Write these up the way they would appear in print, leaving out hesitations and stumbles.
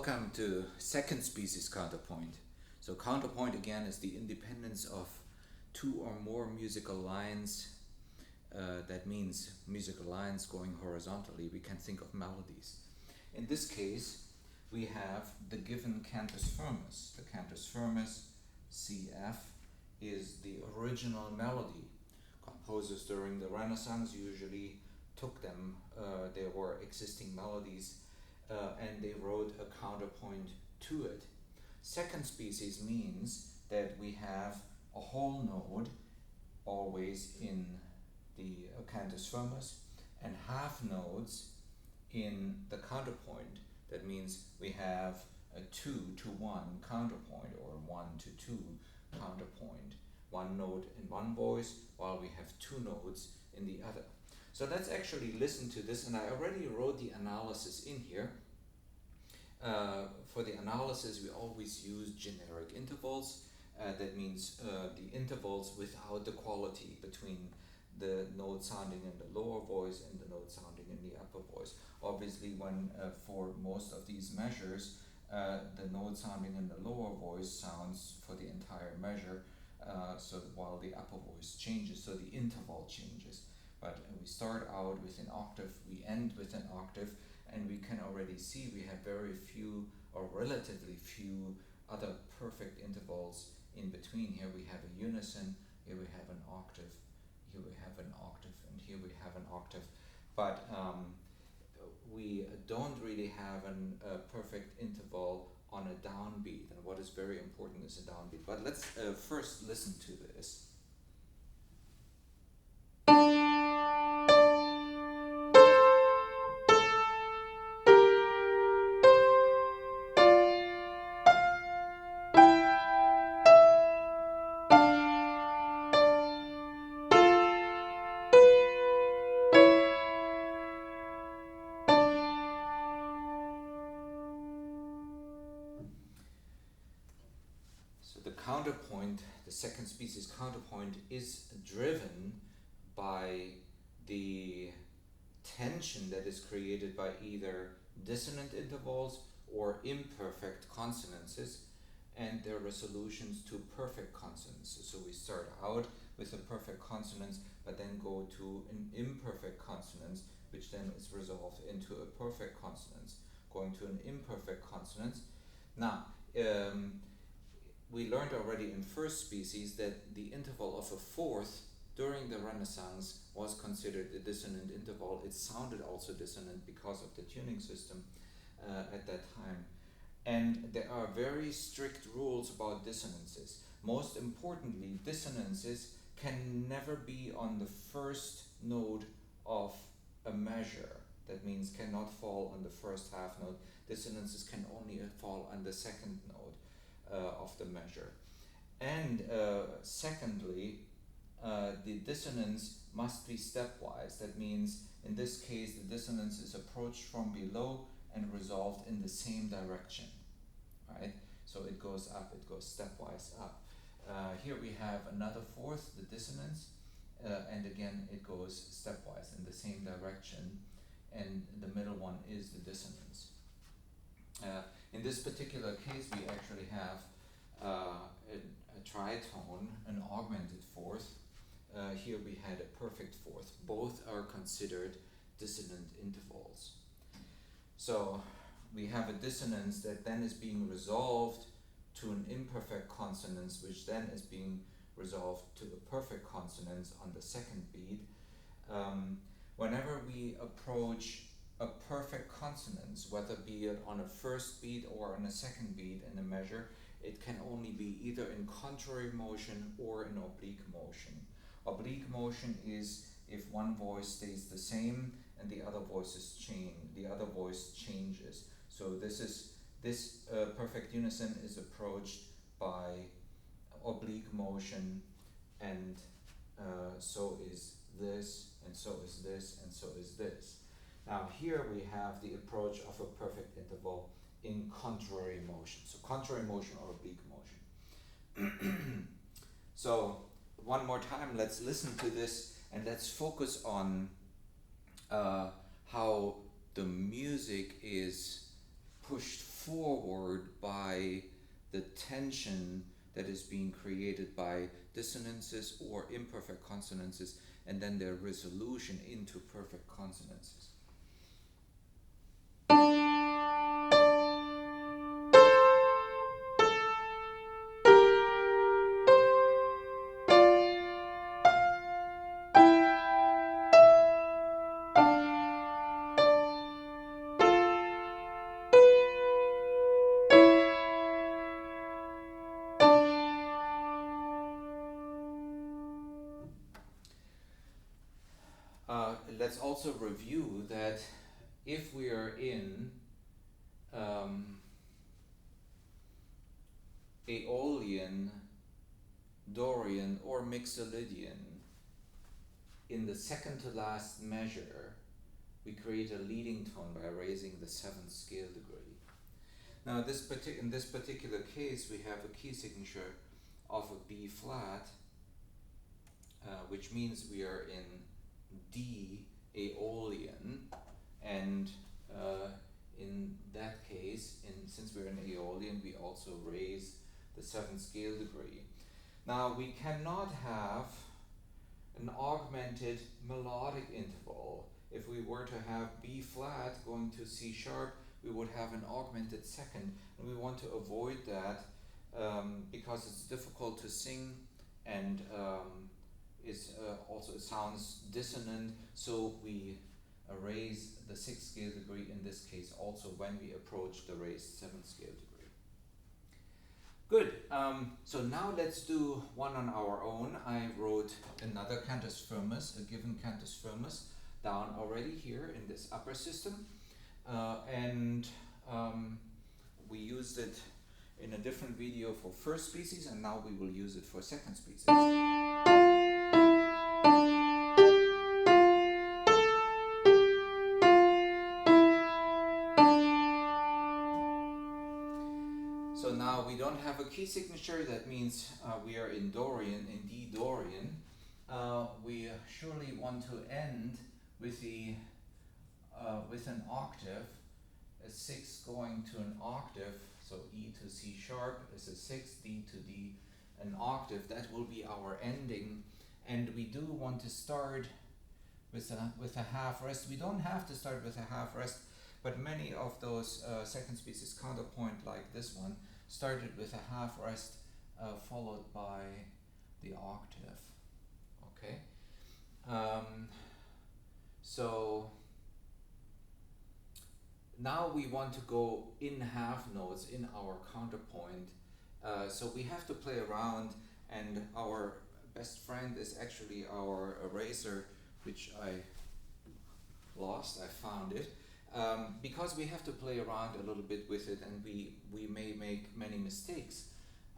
Welcome to second species counterpoint. So counterpoint again is the independence of two or more musical lines. That means musical lines going horizontally. We can think of melodies. In this case, we have the given cantus firmus. The cantus firmus, CF, is the original melody. Composers during the Renaissance usually took them, there were existing melodies, and they wrote a counterpoint to it. Second species means that we have a whole node always in the cantus firmus and half nodes in the counterpoint. That means we have a 2-to-1 counterpoint or 1-to-2 counterpoint. One note in one voice while we have two nodes in the other. So let's actually listen to this, and I already wrote the analysis in here. For the analysis, we always use generic intervals. That means the intervals without the quality between the note sounding in the lower voice and the note sounding in the upper voice. Obviously, when for most of these measures, the note sounding in the lower voice sounds for the entire measure, so while the upper voice changes, so the interval changes. But we start out with an octave, we end with an octave, and we can already see we have very few or relatively few other perfect intervals in between. Here we have a unison, here we have an octave, here we have an octave, and here we have an octave. But we don't really have a perfect interval on a downbeat, and what is very important is a downbeat. But let's first listen to this. The counterpoint, the second species counterpoint, is driven by the tension that is created by either dissonant intervals or imperfect consonances and their resolutions to perfect consonances. So we start out with a perfect consonance, but then go to an imperfect consonance, which then is resolved into a perfect consonance, going to an imperfect consonance. Now, we learned already in first species that the interval of a fourth during the Renaissance was considered a dissonant interval. It sounded also dissonant because of the tuning system at that time. And there are very strict rules about dissonances. Most importantly, dissonances can never be on the first note of a measure. That means cannot fall on the first half note. Dissonances can only fall on the second note of the measure. And secondly, the dissonance must be stepwise. That means in this case the dissonance is approached from below and resolved in the same direction, right? So it goes up, it goes stepwise up. Here we have another fourth, the dissonance, and again it goes stepwise in the same direction, and the middle one is the dissonance. In this particular case, we actually have a tritone, an augmented fourth. Here we had a perfect fourth. Both are considered dissonant intervals. So we have a dissonance that then is being resolved to an imperfect consonance, which then is being resolved to a perfect consonance on the second beat. Whenever we approach a perfect consonance, whether be it on a first beat or on a second beat in a measure, it can only be either in contrary motion or in oblique motion. Oblique motion is if one voice stays the same and the other voice changes. So this perfect unison is approached by oblique motion, and so is this, and so is this, and so is this. Now here we have the approach of a perfect interval in contrary motion. So contrary motion or oblique motion. So one more time, let's listen to this and let's focus on how the music is pushed forward by the tension that is being created by dissonances or imperfect consonances, and then their resolution into perfect consonances. Let's also review that if we are in Aeolian, Dorian, or Mixolydian, in the second to last measure, we create a leading tone by raising the seventh scale degree. Now, in this particular case, we have a key signature of a B flat, which means we are in D Aeolian, and in that case, since we're in Aeolian, we also raise the seventh scale degree. Now, we cannot have an augmented melodic interval. If we were to have B flat going to C sharp, we would have an augmented second, and we want to avoid that because it's difficult to sing, and also it sounds dissonant, so we raise the sixth scale degree in this case also when we approach the raised seventh scale degree. Good. So now let's do one on our own. I wrote another cantus firmus, a given cantus firmus, down already here in this upper system, and we used it in a different video for first species, and now we will use it for second species. So now we don't have a key signature, that means we are in Dorian, in D Dorian. We surely want to end with with an octave, a sixth going to an octave, so E to C sharp is a sixth, D to D, an octave. That will be our ending, and we do want to start with a half rest. We don't have to start with a half rest, but many of those second species counterpoint, like this one, started with a half rest followed by the octave. Okay, so now we want to go in half notes in our counterpoint. So we have to play around, and our best friend is actually our eraser, which I lost. I found it. Because we have to play around a little bit with it, and we may make many mistakes.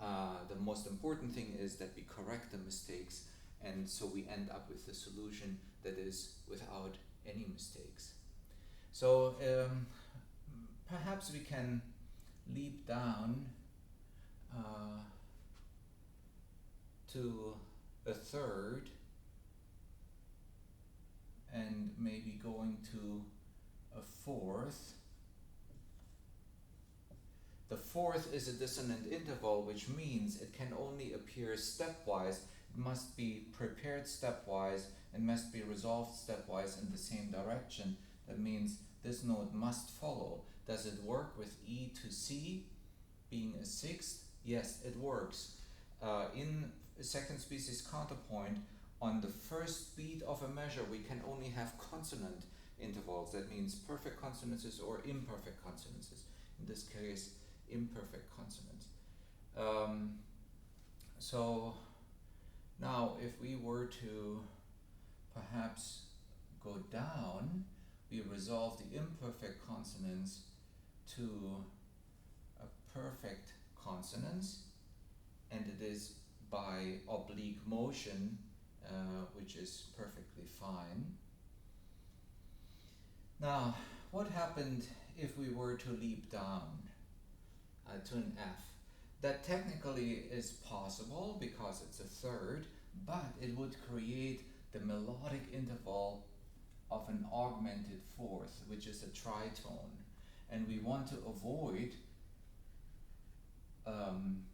The most important thing is that we correct the mistakes, and so we end up with a solution that is without any mistakes. So perhaps we can leap down to a third, and maybe going to a fourth. The fourth is a dissonant interval, which means it can only appear stepwise. It must be prepared stepwise and must be resolved stepwise in the same direction. That means this note must follow. Does it work with E to C being a sixth? Yes, it works. In a second species counterpoint, on the first beat of a measure, we can only have consonant intervals. That means perfect consonances or imperfect consonances. In this case, imperfect consonants. So now if we were to perhaps go down, we resolve the imperfect consonants to a perfect consonance, and it is by oblique motion, which is perfectly fine. Now, what happened if we were to leap down to an F? That technically is possible because it's a third, but it would create the melodic interval of an augmented fourth, which is a tritone. And we want to avoid um,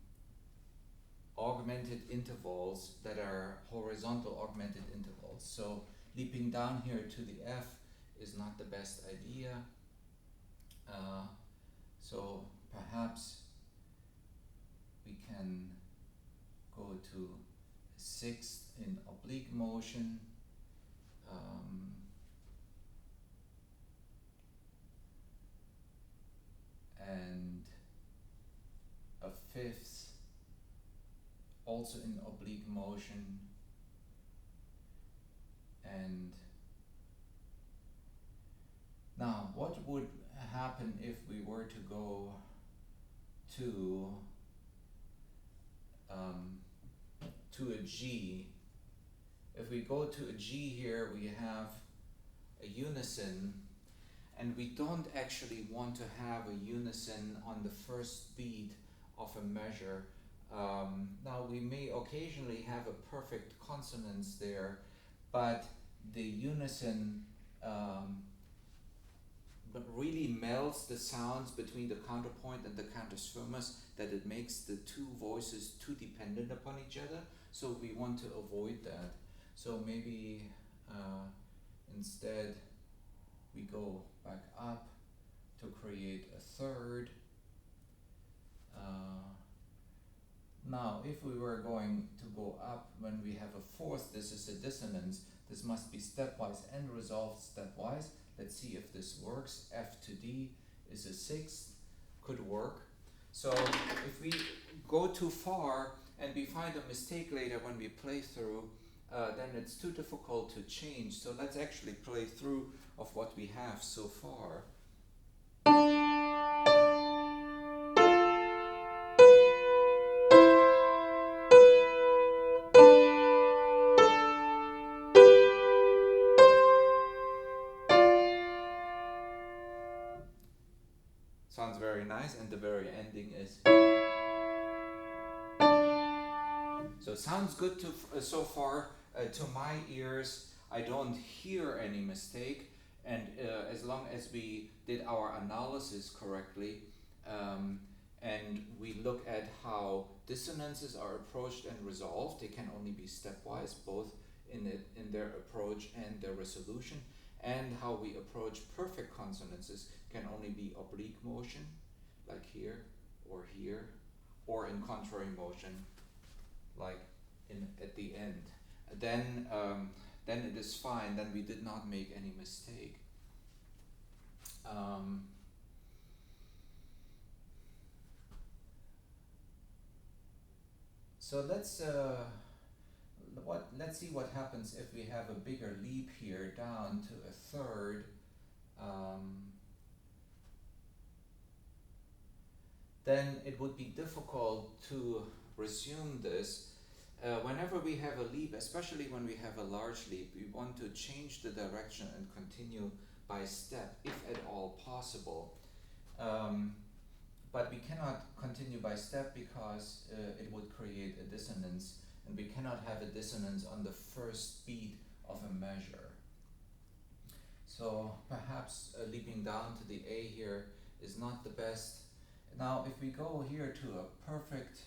augmented intervals that are horizontal augmented intervals. So leaping down here to the F is not the best idea. So perhaps we can go to sixth in oblique motion. And a fifth also in oblique motion, and now what would happen if we were to go to a G? If we go to a G here, we have a unison, and we don't actually want to have a unison on the first beat of a measure. Now we may occasionally have a perfect consonance there, but the unison but really melds the sounds between the counterpoint and the cantus firmus, that it makes the two voices too dependent upon each other. So we want to avoid that. So maybe instead we go back up to create a third. Now if we were going to go up when we have a fourth, this is a dissonance. This must be stepwise and resolved stepwise. Let's see if this works. F to D is a sixth, could work. So if we go too far and we find a mistake later when we play through, then it's too difficult to change. So let's actually play through of what we have so far. Sounds very nice, and the very ending is. So sounds good to so far to my ears. I don't hear any mistake, and as long as we did our analysis correctly, and we look at how dissonances are approached and resolved, they can only be stepwise, both in their approach and their resolution, and how we approach perfect consonances can only be oblique motion, like here, or in contrary motion, like at the end. Then it is fine. Then we did not make any mistake. So let's see what happens if we have a bigger leap here down to a third. Then it would be difficult to resume this. Whenever we have a leap, especially when we have a large leap, we want to change the direction and continue by step, if at all possible. But we cannot continue by step because it would create a dissonance, and we cannot have a dissonance on the first beat of a measure. So perhaps leaping down to the A here is not the best. Now if we go here to a perfect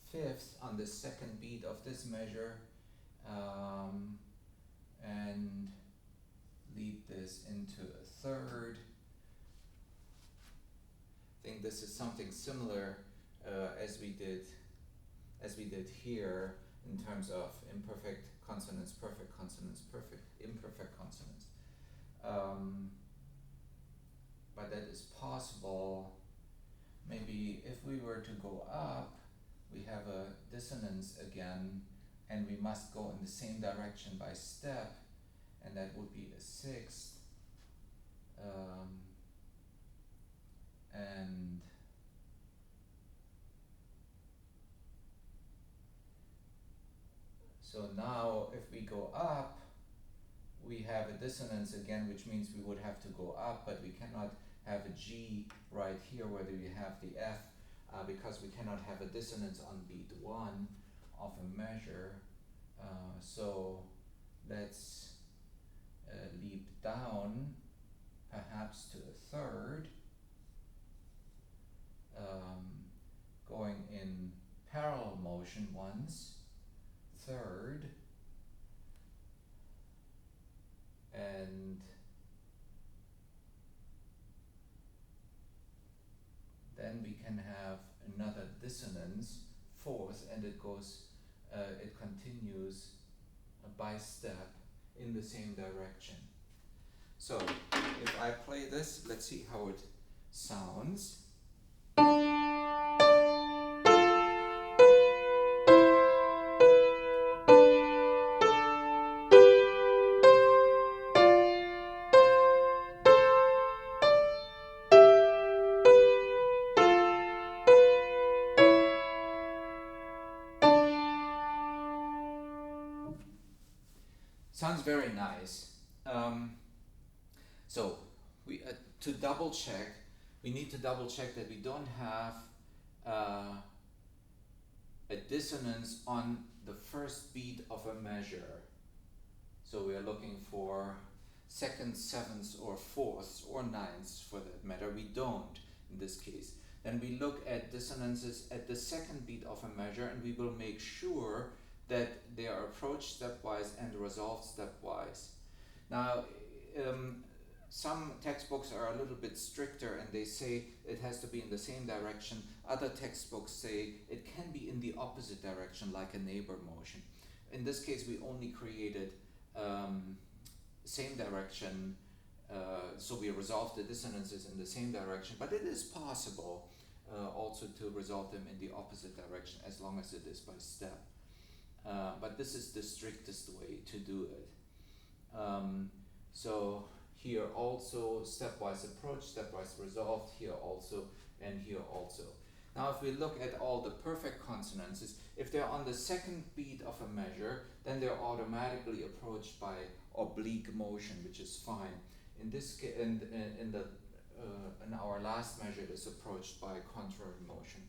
fifth on the second beat of this measure, and lead this into a third, I think this is something similar as we did here in terms of imperfect consonants, perfect consonants, imperfect consonants. But that is possible. Maybe if we were to go up, we have a dissonance again, and we must go in the same direction by step, and that would be a sixth. And so now if we go up, we have a dissonance again, which means we would have to go up, but we cannot have a G right here where we have the F, because we cannot have a dissonance on beat 1 of a measure. So let's leap down perhaps to a third. parallel motion once, third, and then we can have another dissonance, fourth, and it continues by step in the same direction. So if I play this, let's see how it sounds. Sounds very nice. So we to double check, we need to double check that we don't have a dissonance on the first beat of a measure. So we are looking for seconds, sevenths, or fourths, or ninths for that matter. We don't in this case. Then we look at dissonances at the second beat of a measure, and we will make sure that they are approached stepwise and resolved stepwise. Now, some textbooks are a little bit stricter and they say it has to be in the same direction. Other textbooks say it can be in the opposite direction, like a neighbor motion. In this case, we only created same direction, so we resolved the dissonances in the same direction, but it is possible also to resolve them in the opposite direction as long as it is by step. But this is the strictest way to do it. So here also stepwise approach, stepwise resolved, here also, and here also. Now if we look at all the perfect consonances, if they're on the second beat of a measure, then they're automatically approached by oblique motion, which is fine. In this case, in our last measure, it is approached by contrary motion.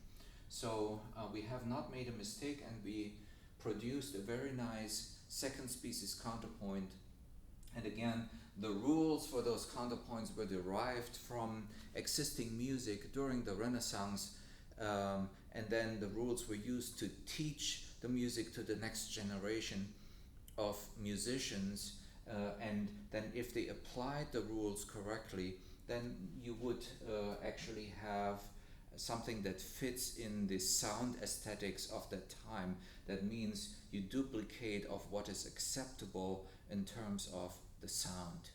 So we have not made a mistake, and we produced a very nice second species counterpoint. And again, the rules for those counterpoints were derived from existing music during the Renaissance, and then the rules were used to teach the music to the next generation of musicians, and then if they applied the rules correctly, then you would actually have something that fits in the sound aesthetics of that time. That means you duplicate of what is acceptable in terms of the sound.